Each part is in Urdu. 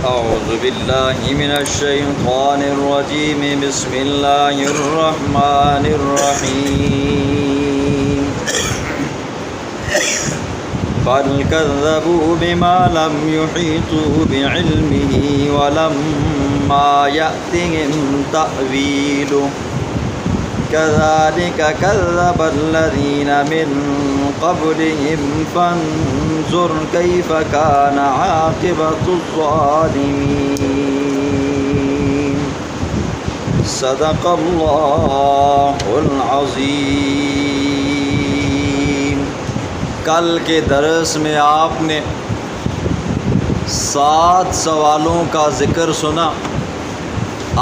اعوذ باللہ من الشیطان الرجیم بسم اللہ الرحمن الرحیم بل كذبوا بما لم يحيطوا بعلمه ولما يأتهم تأويله كذلك كذب الذين من قبلهم فانظر كيف كان عاقبة الظالمين صدق الله العظیم۔ کل کے درس میں آپ نے 7 سوالوں کا ذکر سنا،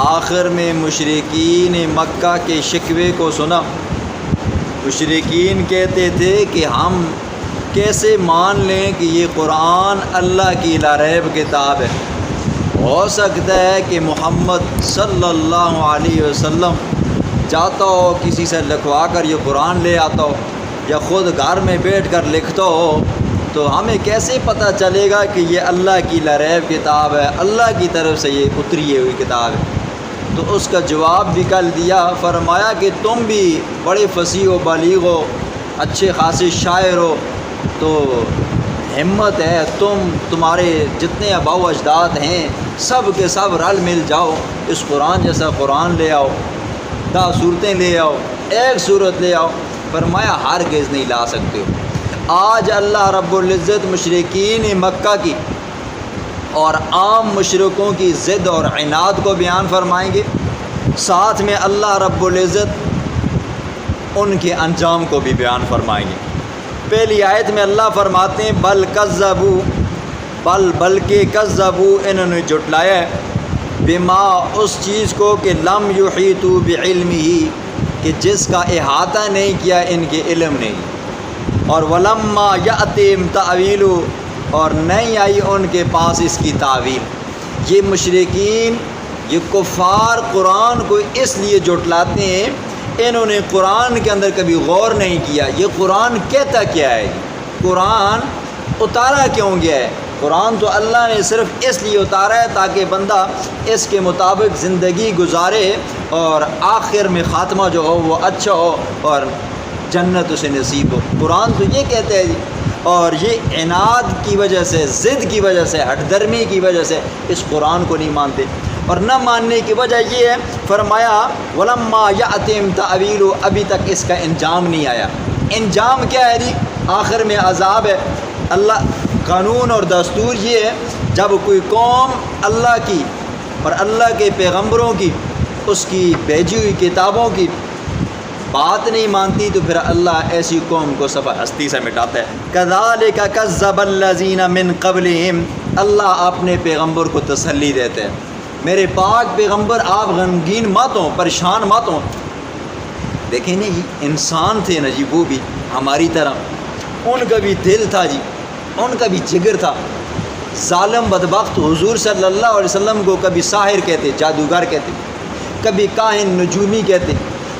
آخر میں مشرکین مکہ کے شکوے کو سنا۔ مشرکین کہتے تھے کہ ہم کیسے مان لیں کہ یہ قرآن اللہ کی لا ریب کتاب ہے، ہو سکتا ہے کہ محمد صلی اللہ علیہ وسلم جاتا ہو کسی سے لکھوا کر یہ قرآن لے آتا ہو یا خود گھر میں بیٹھ کر لکھتا ہو، تو ہمیں کیسے پتہ چلے گا کہ یہ اللہ کی لا ریب کتاب ہے، اللہ کی طرف سے یہ اتری ہوئی کتاب ہے؟ تو اس کا جواب بھی کل دیا، فرمایا کہ تم بھی بڑے فصیح و بلیغ ہو، اچھے خاصے شاعر ہو، تو ہمت ہے تمہارے جتنے آباء و اجداد ہیں سب کے سب رل مل جاؤ، اس قرآن جیسا قرآن لے آؤ، 10 صورتیں لے آؤ، 1 صورت لے آؤ۔ فرمایا ہرگز نہیں لا سکتے ہو۔ آج اللہ رب العزت مشرکین مکہ کی اور عام مشرکوں کی ضد اور عناد کو بیان فرمائیں گے، ساتھ میں اللہ رب العزت ان کے انجام کو بھی بیان فرمائیں گے۔ پہلی آیت میں اللہ فرماتے ہیں بلکہ کذبوا، انہوں نے جھٹلایا ہے، بما، اس چیز کو کہ لم یحیطوا بعلمہ، کہ جس کا احاطہ نہیں کیا ان کے علم نہیں، اور ولما یأتihim تأویلہ، اور نہیں آئی ان کے پاس اس کی تعویل۔ یہ مشرکین، یہ کفار قرآن کو اس لیے جھٹلاتے ہیں، انہوں نے قرآن کے اندر کبھی غور نہیں کیا، یہ قرآن کہتا کیا ہے، قرآن اتارا کیوں گیا ہے؟ قرآن تو اللہ نے صرف اس لیے اتارا ہے تاکہ بندہ اس کے مطابق زندگی گزارے اور آخر میں خاتمہ جو ہو وہ اچھا ہو اور جنت اسے نصیب ہو۔ قرآن تو یہ کہتے ہیں جی، اور یہ عناد کی وجہ سے، ضد کی وجہ سے، ہٹ درمی کی وجہ سے اس قرآن کو نہیں مانتے، اور نہ ماننے کی وجہ یہ ہے، فرمایا وَلَمَّا يَأْتِهِمْ تَأْوِيلُ، ابھی تک اس کا انجام نہیں آیا۔ انجام کیا ہے جی؟ آخر میں عذاب ہے۔ اللہ قانون اور دستور یہ ہے، جب کوئی قوم اللہ کی اور اللہ کے پیغمبروں کی، اس کی بھیجی ہوئی کتابوں کی بات نہیں مانتی تو پھر اللہ ایسی قوم کو صفحہ ہستی سے مٹاتا ہے۔ كَذَلِكَ كَذَّبَ الَّذِينَ مِن قَبْلِهِمْ، اللہ اپنے پیغمبر کو تسلی دیتے ہیں، میرے پاک پیغمبر آپ غمگین مت ہوں، پریشان مت ہوں۔ دیکھیں نا، یہ انسان تھے نا جی، وہ بھی ہماری طرح، ان کا بھی دل تھا جی، ان کا بھی جگر تھا۔ ظالم بدبخت حضور صلی اللہ علیہ وسلم کو کبھی ساحر کہتے، جادوگر کہتے، کبھی کاہن نجومی کہتے،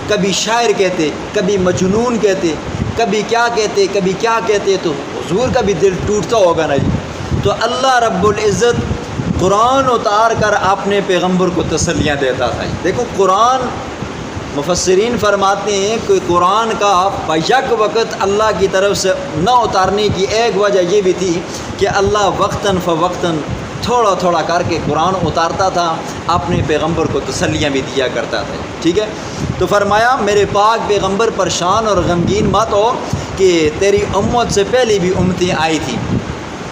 کبھی شاعر کہتے، کبھی مجنون کہتے، کبھی کیا کہتے، کبھی کیا کہتے، تو حضور کا بھی دل ٹوٹتا ہوگا نا جی۔ تو اللہ رب العزت قرآن اتار کر اپنے پیغمبر کو تسلیاں دیتا تھا۔ دیکھو قرآن، مفسرین فرماتے ہیں کہ قرآن کا بیک وقت اللہ کی طرف سے نہ اتارنے کی ایک وجہ یہ بھی تھی کہ اللہ وقتاً فوقتاً تھوڑا تھوڑا کر کے قرآن اتارتا تھا، اپنے پیغمبر کو تسلیاں بھی دیا کرتا تھا، ٹھیک ہے۔ تو فرمایا میرے پاک پیغمبر پریشان اور غمگین مت ہو کہ تیری امت سے پہلے بھی امتیں آئی تھیں۔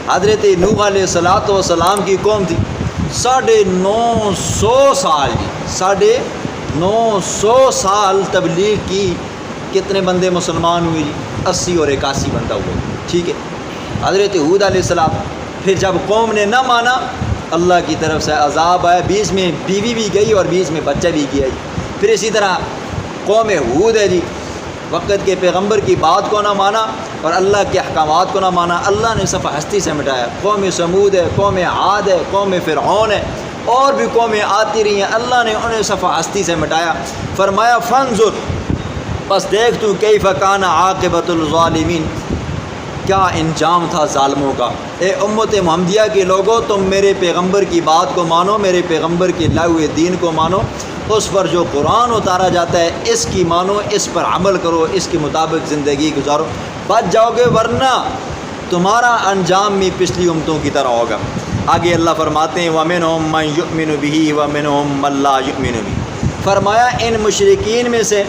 حضرت نوح علیہ السلام کی قوم تھی، 950 سال جی، 950 سال تبلیغ کی، کتنے بندے مسلمان ہوئے جی؟ 80 اور 81 بندہ ہوئے، ٹھیک ہے۔ حضرت ہود علیہ السلام، پھر جب قوم نے نہ مانا اللہ کی طرف سے عذاب آیا، 20 میں بیوی بھی گئی اور 20 میں بچہ بھی گیا جی۔ پھر اسی طرح قوم ہود ہے جی، وقت کے پیغمبر کی بات کو نہ مانا اور اللہ کے احکامات کو نہ مانا، اللہ نے صفحہ ہستی سے مٹایا۔ قوم سمود ہے، قوم عاد ہے، قوم فرعون ہے، اور بھی قومیں آتی رہی ہیں، اللہ نے انہیں صفحہ ہستی سے مٹایا۔ فرمایا فانظر، بس دیکھ تو کیف کان عاقبۃ الظالمین، کیا انجام تھا ظالموں کا۔ اے امت محمدیہ کے لوگوں، تم میرے پیغمبر کی بات کو مانو، میرے پیغمبر کے لائے ہوئے دین کو مانو، اس پر جو قرآن اتارا جاتا ہے اس کی مانو، اس پر عمل کرو، اس کے مطابق زندگی گزارو، بچ جاؤ گے، ورنہ تمہارا انجام بھی پچھلی امتوں کی طرح ہوگا۔ آگے اللہ فرماتے ہیں وَمِنْهُم مَّن يُؤْمِنُ بِهِ وَمِنْهُم مَّن لَّا يُؤْمِنُ بِهِ، فرمایا ان مشرکین میں سے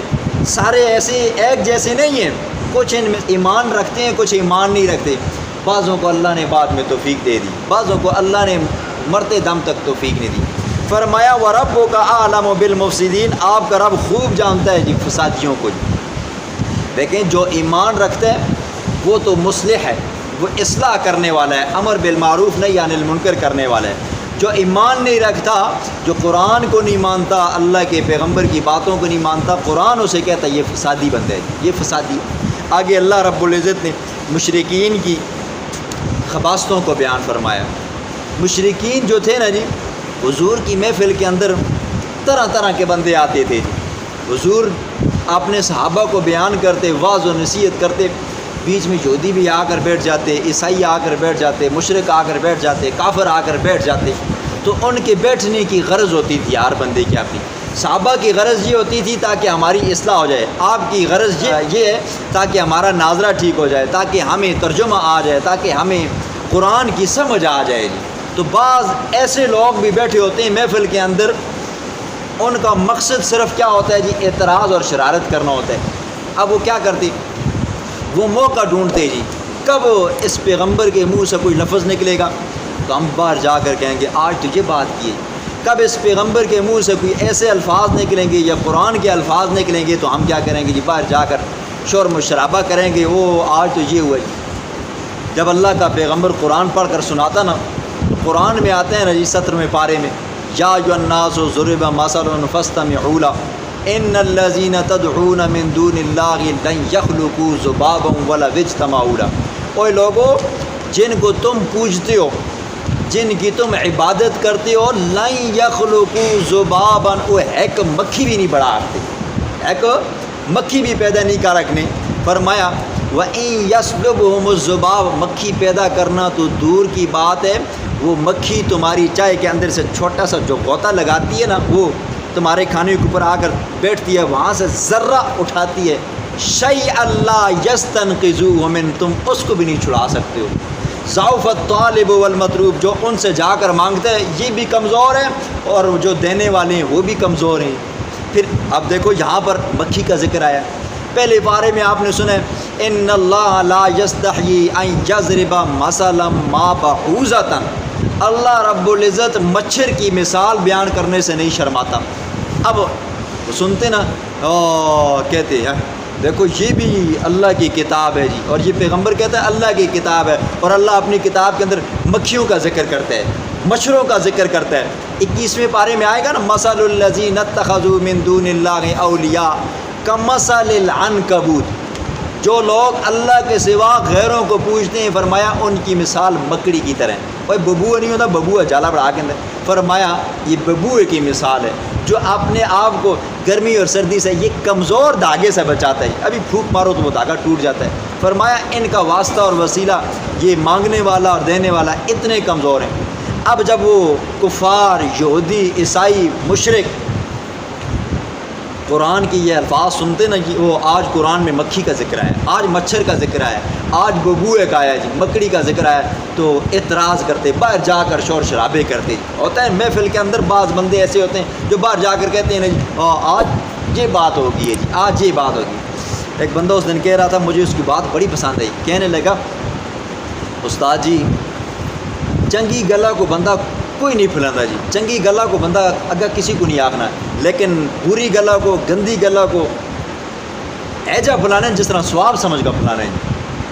سارے ایسے ایک جیسے نہیں ہیں، کچھ ان میں ایمان رکھتے ہیں، کچھ ایمان نہیں رکھتے، بعضوں کو اللہ نے بعد میں توفیق دے دی، بعضوں کو اللہ نے مرتے دم تک توفیق نہیں دی۔ فرمایا وَرَبُّكَ أَعْلَمُ بِالْمُفْسِدِينَ، آپ کا رب خوب جانتا ہے جی فسادیوں کو۔ لیکن جو ایمان رکھتا ہے وہ تو مصلح ہے، وہ اصلاح کرنے والا ہے، امر بالمعروف نہی عن المنکر کرنے والا ہے۔ جو ایمان نہیں رکھتا، جو قرآن کو نہیں مانتا، اللہ کے پیغمبر کی باتوں کو نہیں مانتا، قرآن اسے کہتا ہے یہ فسادی بندہ ہے، یہ فسادی ہے۔ آگے اللہ رب العزت نے مشرکین کی خباثتوں کو بیان فرمایا۔ مشرکین جو تھے نا جی، حضور کی محفل کے اندر طرح طرح کے بندے آتے تھے جی، حضور اپنے صحابہ کو بیان کرتے، واعظ و نصیحت کرتے، بیچ میں یہودی بھی آ کر بیٹھ جاتے، عیسائی آ کر بیٹھ جاتے، مشرک آ کر بیٹھ جاتے، کافر آ کر بیٹھ جاتے، تو ان کے بیٹھنے کی غرض ہوتی تھی ہر بندے کی اپنی۔ صحابہ کی غرض یہ ہوتی تھی تاکہ ہماری اصلاح ہو جائے، آپ کی غرض یہ ہے تاکہ ہمارا ناظرہ ٹھیک ہو جائے، تاکہ ہمیں ترجمہ آ جائے، تاکہ ہمیں قرآن کی سمجھ آ جائے جی۔ تو بعض ایسے لوگ بھی بیٹھے ہوتے ہیں محفل کے اندر، ان کا مقصد صرف کیا ہوتا ہے جی، اعتراض اور شرارت کرنا ہوتا ہے۔ اب وہ کیا کرتے، وہ موقع ڈھونڈتے جی، کب اس پیغمبر کے منہ سے کوئی لفظ نکلے گا تو ہم باہر جا کر کہیں گے آج تو یہ بات کی ہے، کب اس پیغمبر کے منہ سے کوئی ایسے الفاظ نکلیں گے یا قرآن کے الفاظ نکلیں گے تو ہم کیا کریں گے جی، باہر جا کر شور مشرابہ کریں گے، وہ آج تو یہ ہوا جی۔ جب اللہ کا پیغمبر قرآن پڑھ کر سناتا نا، قرآن میں آتے ہیں نا جی 17ویں پارے میں، یا ایھا الناس ضرب مثل فاستمعوا له ان الذین تدعون من دون اللہ لن یخلقوا ذبابا ولو اجتمعوا له۔ اوے لوگو، جن کو تم پوجتے ہو، جن کی تم عبادت کرتے ہو، لن یخلقوا ذبابا، وہ ایک مکھی بھی نہیں بڑھا سکتے، ایک مکھی بھی پیدا نہیں کر رکھنے۔ فرمایا وَإِن يَسْلُبْهُمُ الذُّبَابُ، مکھی پیدا کرنا تو دور کی بات ہے، وہ مکھی تمہاری چائے کے اندر سے چھوٹا سا جو غوطہ لگاتی ہے نا، وہ تمہارے کھانے کے اوپر آ کر بیٹھتی ہے، وہاں سے ذرہ اٹھاتی ہے، شَيْءً لَا يَسْتَنْقِذُوهُ مِنْ، تم اس کو بھی نہیں چھڑا سکتے ہو۔ ضعف الطالب والمطلوب، جو ان سے جا کر مانگتا ہے یہ بھی کمزور ہے، اور جو دینے والے ہیں وہ بھی کمزور ہیں۔ پھر اب دیکھو یہاں پر مکھی کا ذکر آیا، پہلے بارے میں آپ نے سنا ہے ان اللہ لا یستحیی ان یضرب مثلا ما بعوضۃ، اللہ رب العزت مچھر کی مثال بیان کرنے سے نہیں شرماتا۔ اب سنتے نا کہتے ہیں دیکھو یہ بھی اللہ کی کتاب ہے جی، اور یہ پیغمبر کہتا ہے اللہ کی کتاب ہے، اور اللہ اپنی کتاب کے اندر مکھیوں کا ذکر کرتا ہے، مچھروں کا ذکر کرتا ہے۔ 21ویں پارے میں آئے گا نا مثل الذین اتخذوا من دون اللہ اولیاء کمثل العنکبوت، جو لوگ اللہ کے سوا غیروں کو پوجتے ہیں، فرمایا ان کی مثال مکڑی کی طرح ہے۔ بھائی ببوہ نہیں ہوتا، ببوہ جالا بڑھا کے اندر، فرمایا یہ ببوئے کی مثال ہے جو اپنے آپ کو گرمی اور سردی سے یہ کمزور دھاگے سے بچاتا ہے، ابھی پھونک مارو تو وہ دھاگا ٹوٹ جاتا ہے۔ فرمایا ان کا واسطہ اور وسیلہ یہ مانگنے والا اور دینے والا اتنے کمزور ہیں۔ اب جب وہ کفار، یہودی، عیسائی، مشرک قرآن کی یہ الفاظ سنتے نا کہ وہ آج قرآن میں مکھی کا ذکر ہے، آج مچھر کا ذکر ہے، آج ببوئے کا آیا جی، مکڑی کا ذکر ہے، تو اعتراض کرتے، باہر جا کر شور شرابے کرتے۔ ہوتا ہے محفل کے اندر بعض بندے ایسے ہوتے ہیں جو باہر جا کر کہتے ہیں نا جی آج یہ بات ہوگی ہے جی، آج یہ بات ہوگی۔ ایک بندہ اس دن کہہ رہا تھا، مجھے اس کی بات بڑی پسند آئی، کہنے لگا استاد جی چنگی گلا کو بندہ کوئی نہیں پھلاندا جی، چنگی گلا کو بندہ اگر کسی کو نہیں آکھنا، لیکن بری گلا کو، گندی گلا کو ایجا پھلانا ہے جس طرح سواب سمجھ کر پھلانا ہے۔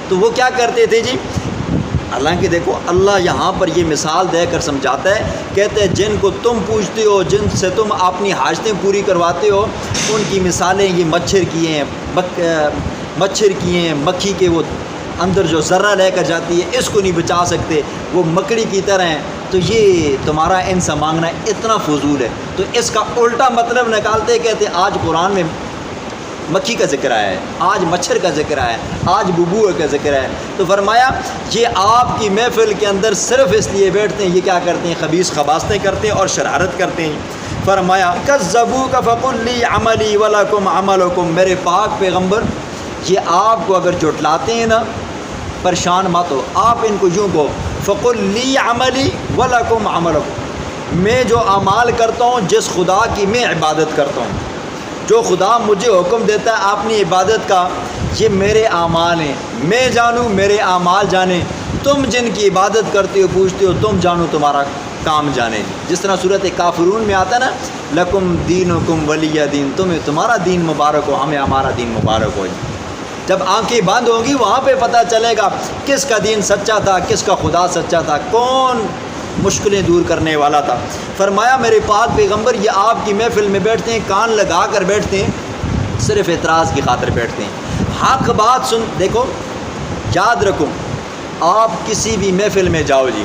تو وہ کیا کرتے تھے جی، حالانکہ دیکھو اللہ یہاں پر یہ مثال دے کر سمجھاتا ہے، کہتے ہیں جن کو تم پوجتے ہو، جن سے تم اپنی حاجتیں پوری کرواتے ہو، ان کی مثالیں یہ مچھر کی ہیں، مکھی کے وہ اندر جو ذرہ لے کر جاتی ہے اس کو نہیں بچا سکتے، وہ مکڑی کی طرح ہیں، تو یہ تمہارا ان سے مانگنا اتنا فضول ہے۔ تو اس کا الٹا مطلب نکالتے، کہتے آج قرآن میں مکھی کا ذکر آیا ہے، آج مچھر کا ذکر آیا ہے، آج ببو کا ذکر ہے. تو فرمایا یہ آپ کی محفل کے اندر صرف اس لیے بیٹھتے ہیں، یہ کیا کرتے ہیں؟ خبیث خباستیں کرتے ہیں اور شرارت کرتے ہیں. فرمایا کذبوک فقل لی عملی ولکم عملکم، میرے پاک پیغمبر یہ آپ کو اگر جھٹلاتے ہیں نا پریشان مت ہو، آپ ان کو یوں کہو فقل لی عملی ولکم عملکم، میں جو اعمال کرتا ہوں، جس خدا کی میں عبادت کرتا ہوں، جو خدا مجھے حکم دیتا ہے اپنی عبادت کا، یہ میرے اعمال ہیں، میں جانوں میرے اعمال جانیں، تم جن کی عبادت کرتے ہو پوچھتے ہو تم جانو تمہارا کام جانے. جس طرح صورت کافرون میں آتا ہے نا لکم دینکم ولی دین، تمہیں تمہارا دین مبارک ہو، ہمیں ہمارا دین مبارک ہو. جب آنکھیں بند ہوں گی وہاں پہ پتہ چلے گا کس کا دین سچا تھا، کس کا خدا سچا تھا، کون مشکلیں دور کرنے والا تھا. فرمایا میرے پاک پیغمبر یہ آپ کی محفل میں بیٹھتے ہیں، کان لگا کر بیٹھتے ہیں، صرف اعتراض کی خاطر بیٹھتے ہیں. حق بات سن، دیکھو یاد رکھو آپ کسی بھی محفل میں جاؤ جی،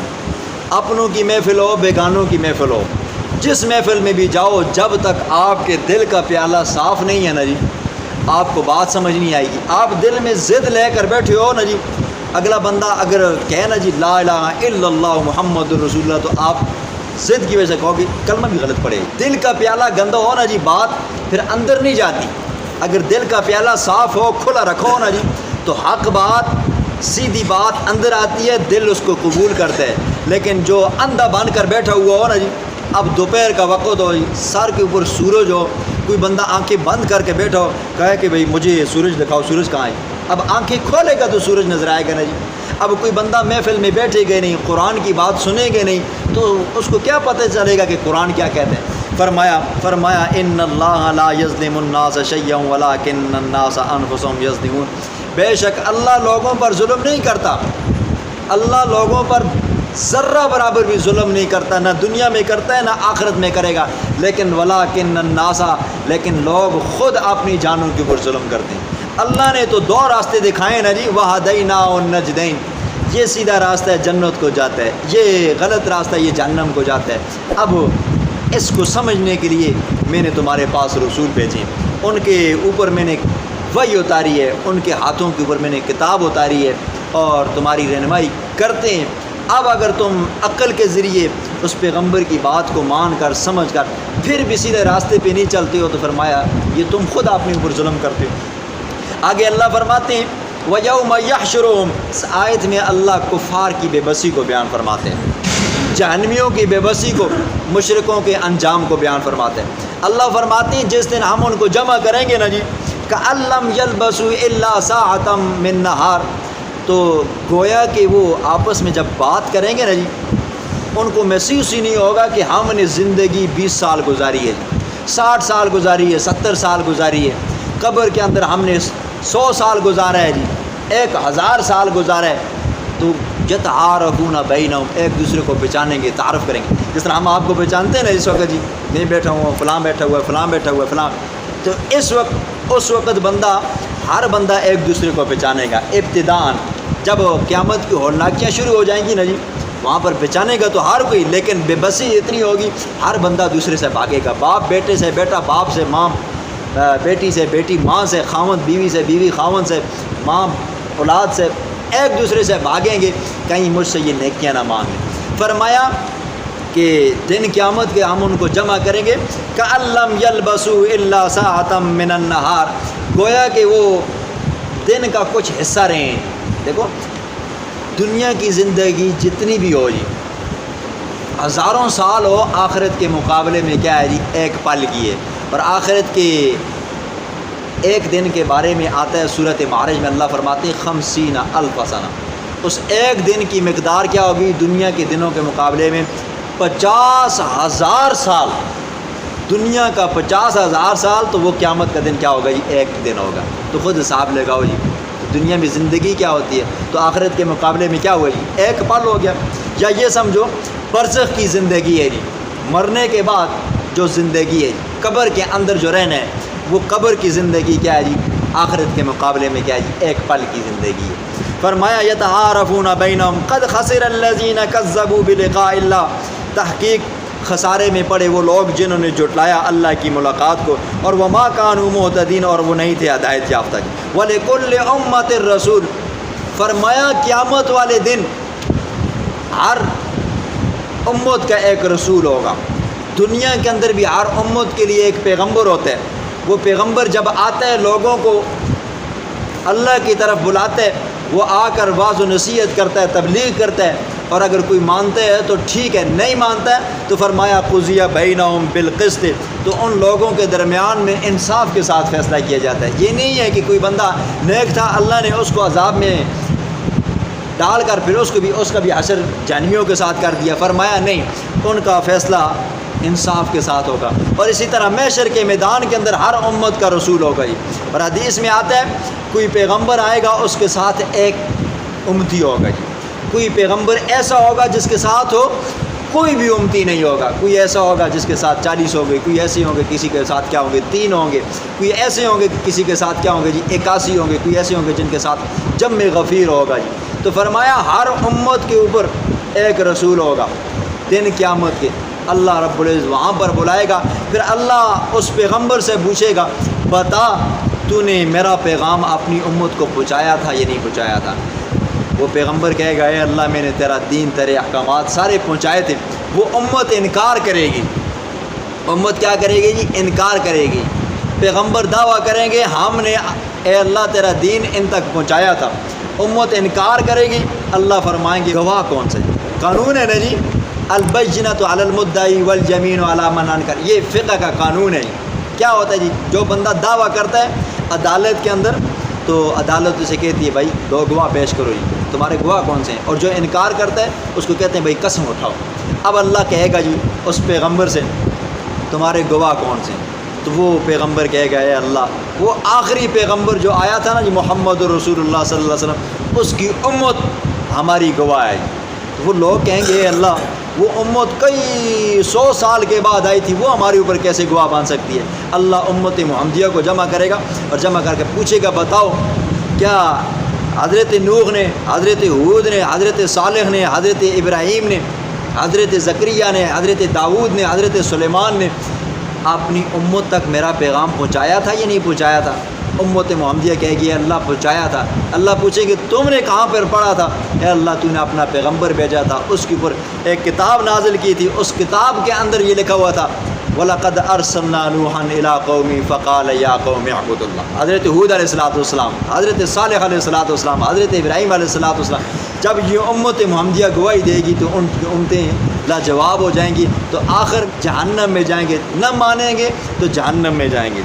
اپنوں کی محفل ہو بیگانوں کی محفل ہو، جس محفل میں بھی جاؤ، جب تک آپ کے دل کا پیالہ صاف نہیں ہے نا جی آپ کو بات سمجھ نہیں آئے گی. آپ دل میں ضد لے کر بیٹھے ہو نا جی، اگلا بندہ اگر کہے نا جی لا الہ الا اللہ محمد الرسول اللہ، تو آپ ضد کی وجہ سے کہو گے کلمہ بھی غلط پڑے. دل کا پیالہ گندا ہو نا جی بات پھر اندر نہیں جاتی. اگر دل کا پیالہ صاف ہو کھلا رکھو نا جی تو حق بات سیدھی بات اندر آتی ہے، دل اس کو قبول کرتا ہے. لیکن جو اندھا بن کر بیٹھا ہوا ہو نا جی، اب دوپہر کا وقت ہو، سر کے اوپر سورج ہو، کوئی بندہ آنکھیں بند کر کے بیٹھا ہو، کہے کہ بھئی مجھے سورج دکھاؤ، سورج کہاں ہے؟ اب آنکھیں کھولے گا تو سورج نظر آئے گا نا جی. اب کوئی بندہ محفل میں بیٹھے گئے نہیں، قرآن کی بات سنیں گے نہیں، تو اس کو کیا پتہ چلے گا کہ قرآن کیا کہتے ہیں. فرمایا ان اللہ لا یظلم الناس شیئا ولکن الناس انفسهم یظلمون، بے شک اللہ لوگوں پر ظلم نہیں کرتا، اللہ لوگوں پر ذرہ برابر بھی ظلم نہیں کرتا، نہ دنیا میں کرتا ہے نہ آخرت میں کرے گا. لیکن ولکن الناس، لیکن لوگ خود اپنی جانوں کے اوپر ظلم کرتے ہیں. اللہ نے تو دو راستے دکھائے نا جی، وہدیناہ النجدین، یہ سیدھا راستہ ہے جنت کو جاتا ہے، یہ غلط راستہ ہے یہ جہنم کو جاتا ہے. اب اس کو سمجھنے کے لیے میں نے تمہارے پاس رسول بھیجے، ان کے اوپر میں نے وحی اتاری ہے، ان کے ہاتھوں کے اوپر میں نے کتاب اتاری ہے اور تمہاری رہنمائی کرتے ہیں. اب اگر تم عقل کے ذریعے اس پیغمبر کی بات کو مان کر سمجھ کر پھر بھی سیدھے راستے پہ نہیں چلتے ہو تو فرمایا یہ تم خود اپنے اوپر ظلم کرتے ہو. آگے اللہ فرماتے ہیں وَيَوْمَ يَحْشُرُهُمْ، اس آیت میں اللہ کفار کی بے بسی کو بیان فرماتے ہیں، جہنمیوں کی بے بسی کو، مشرکوں کے انجام کو بیان فرماتے ہیں. اللہ فرماتے ہیں جس دن ہم ان کو جمع کریں گے نا جی كَأَن لَّمْ يَلْبَثُوا إِلَّا سَاعَةً مِّن نَّهَارٍ، تو گویا کہ وہ آپس میں جب بات کریں گے نا جی ان کو محسوس ہی نہیں ہوگا کہ ہم نے زندگی 20 سال گزاری ہے، 60 سال گزاری ہے، 70 سال گزاری ہے، قبر کے اندر ہم نے 100 سال گزارا ہے جی، 1000 سال گزارا ہے. تو یتعارفون بینہم، ایک دوسرے کو پہچانیں گے، تعارف کریں گے. جس طرح ہم آپ کو پہچانتے ہیں نا اس وقت جی میں بیٹھا ہوں، فلاں بیٹھا ہوا ہے، فلاں بیٹھا ہوا ہے، فلاں. تو اس وقت بندہ، ہر بندہ ایک دوسرے کو پہچانے گا. ابتداءً جب قیامت کی ہولناکیاں شروع ہو جائیں گی نا جی وہاں پر پہچانے گا تو ہر کوئی، لیکن بے بسی اتنی ہوگی ہر بندہ دوسرے سے بھاگے گا. باپ بیٹے سے، بیٹا باپ سے، ماں بیٹی سے، بیٹی ماں سے، خاوند بیوی سے، بیوی خاوند سے، ماں اولاد سے، ایک دوسرے سے بھاگیں گے کہیں مجھ سے یہ نیکیاں نہ مانگیں. فرمایا کہ دن قیامت کے ہم ان کو جمع کریں گے كَأَن لَّمْ يَلْبَثُوا إِلَّا سَاعَةً مِّنَ النَّهَارِ، گویا کہ وہ دن کا کچھ حصہ رہے ہیں. دیکھو دنیا کی زندگی جتنی بھی ہو جی، ہزاروں سال ہو، آخرت کے مقابلے میں کیا ہے جی ایک پل کی ہے. اور آخرت کے ایک دن کے بارے میں آتا ہے سورۃ معارج میں، اللہ فرماتے ہیں 50,000 سنہ، اس ایک دن کی مقدار کیا ہوگی دنیا کے دنوں کے مقابلے میں 50,000 سال. دنیا کا 50,000 سال، تو وہ قیامت کا دن کیا ہوگا جی ایک دن ہوگا. تو خود حساب لگاؤ جی دنیا میں زندگی کیا ہوتی ہے تو آخرت کے مقابلے میں کیا ہوا جی ایک پل ہو گیا. یا یہ سمجھو برزخ کی زندگی ہے جی، مرنے کے بعد جو زندگی ہے جی، قبر کے اندر جو رہنا ہے وہ قبر کی زندگی کیا ہے جی آخرت کے مقابلے میں کیا ہے جی ایک پل کی زندگی ہے. فرمایا یتعارفون بینہم قد خسر الذین کذبوا بلقاء اللہ، تحقیق خسارے میں پڑے وہ لوگ جنہوں نے جھٹلایا اللہ کی ملاقات کو، اور وما کانوا مہتدین، اور وہ نہیں تھے ہدایت یافتہ۔ وَلِكُلِّ أُمَّةٍ رسول، فرمایا قیامت والے دن ہر امت کا ایک رسول ہوگا۔ دنیا کے اندر بھی ہر امت کے لیے ایک پیغمبر ہوتا ہے۔ وہ پیغمبر جب آتا ہے لوگوں کو اللہ کی طرف بلاتا ہے، وہ آ کر واعظ و نصیحت کرتا ہے، تبلیغ کرتا ہے، اور اگر کوئی مانتا ہے تو ٹھیک ہے، نہیں مانتا ہے تو فرمایا قضی بینہم بالقسط، تو ان لوگوں کے درمیان میں انصاف کے ساتھ فیصلہ کیا جاتا ہے۔ یہ نہیں ہے کہ کوئی بندہ نیک تھا، اللہ نے اس کو عذاب میں ڈال کر پھر اس کا بھی حشر جہنمیوں کے ساتھ کر دیا۔ فرمایا نہیں، ان کا فیصلہ انصاف کے ساتھ ہوگا۔ اور اسی طرح محشر کے میدان کے اندر ہر امت کا رسول ہوگا جی۔ اور حدیث میں آتا ہے کوئی پیغمبر آئے گا، اس کے ساتھ ایک امتی ہوگا جی۔ کوئی پیغمبر ایسا ہوگا جس کے ساتھ ہو کوئی بھی امتی نہیں ہوگا، کوئی ایسا ہوگا جس کے ساتھ 40 ہوں گے، کوئی ایسے ہوں گے کسی کے ساتھ کیا ہوں گے 3 ہوں گے، کوئی ایسے ہوں گے کسی کے ساتھ کیا ہوں گے جی 81 ہوں گے، کوئی ایسے ہوں گے جن کے ساتھ جم غفیر ہوگا جی۔ تو فرمایا ہر امت کے اوپر ایک رسول ہوگا۔ دن قیامت کے اللہ رب العزت وہاں پر بلائے گا، پھر اللہ اس پیغمبر سے پوچھے گا بتا تو نے میرا پیغام اپنی امت کو پہنچایا تھا یا نہیں پہنچایا تھا؟ وہ پیغمبر کہے گا اے اللہ میں نے تیرا دین تیرے احکامات سارے پہنچائے تھے۔ وہ امت انکار کرے گی۔ امت کیا کرے گی جی؟ انکار کرے گی۔ پیغمبر دعویٰ کریں گے ہم نے اے اللہ تیرا دین ان تک پہنچایا تھا، امت انکار کرے گی، اللہ فرمائیں گے گواہ کون سے؟ قانون ہے نا جی، البینۃ علی المدعی والیمین علی من انکر، یہ فقہ کا قانون ہے۔ کیا ہوتا ہے جی؟ جو بندہ دعویٰ کرتا ہے عدالت کے اندر تو عدالت اسے کہتی ہے بھائی 2 گواہ پیش کرو جی، تمہارے گواہ کون سے ہیں؟ اور جو انکار کرتا ہے اس کو کہتے ہیں بھائی قسم اٹھاؤ۔ اب اللہ کہے گا جی اس پیغمبر سے تمہارے گواہ کون سے ہیں؟ تو وہ پیغمبر کہے گا اے اللہ وہ آخری پیغمبر جو آیا تھا نا جی محمد رسول اللہ صلی اللہ علیہ وسلم، اس کی امت ہماری گواہ ہے۔ تو وہ لوگ کہیں گے اے اللہ وہ امت کئی 100 سال کے بعد آئی تھی، وہ ہمارے اوپر کیسے گواہ بن سکتی ہے؟ اللہ امت محمدیہ کو جمع کرے گا اور جمع کر کے پوچھے گا بتاؤ کیا حضرت نوح نے، حضرت ہود نے، حضرت صالح نے، حضرت ابراہیم نے، حضرت زکریا نے، حضرت داؤد نے، حضرت سلیمان نے اپنی امت تک میرا پیغام پہنچایا تھا یا نہیں پہنچایا تھا؟ امت محمدیہ کہے گی اللہ پہنچایا تھا۔ اللہ پوچھے گی تم نے کہاں پر پڑھا تھا؟ اے اللہ تو نے اپنا پیغمبر بھیجا تھا، اس کے اوپر ایک کتاب نازل کی تھی، اس کتاب کے اندر یہ لکھا ہوا تھا وَلَقَدْ أَرْسَلْنَا نُوحًا إِلَىٰ قَوْمِهِ فَقَالَ يَا قَوْمِ اعْبُدُوا اللَّهَ۔ حضرت ہود علیہ السلام، حضرت صالح علیہ السلام، حضرت ابراہیم علیہ السلام، جب یہ امت محمدیہ گواہی دے گی تو ان کی امتیں لاجواب ہو جائیں گی، تو آخر جہنم میں جائیں گے، نہ مانیں گے تو جہنم میں جائیں گے۔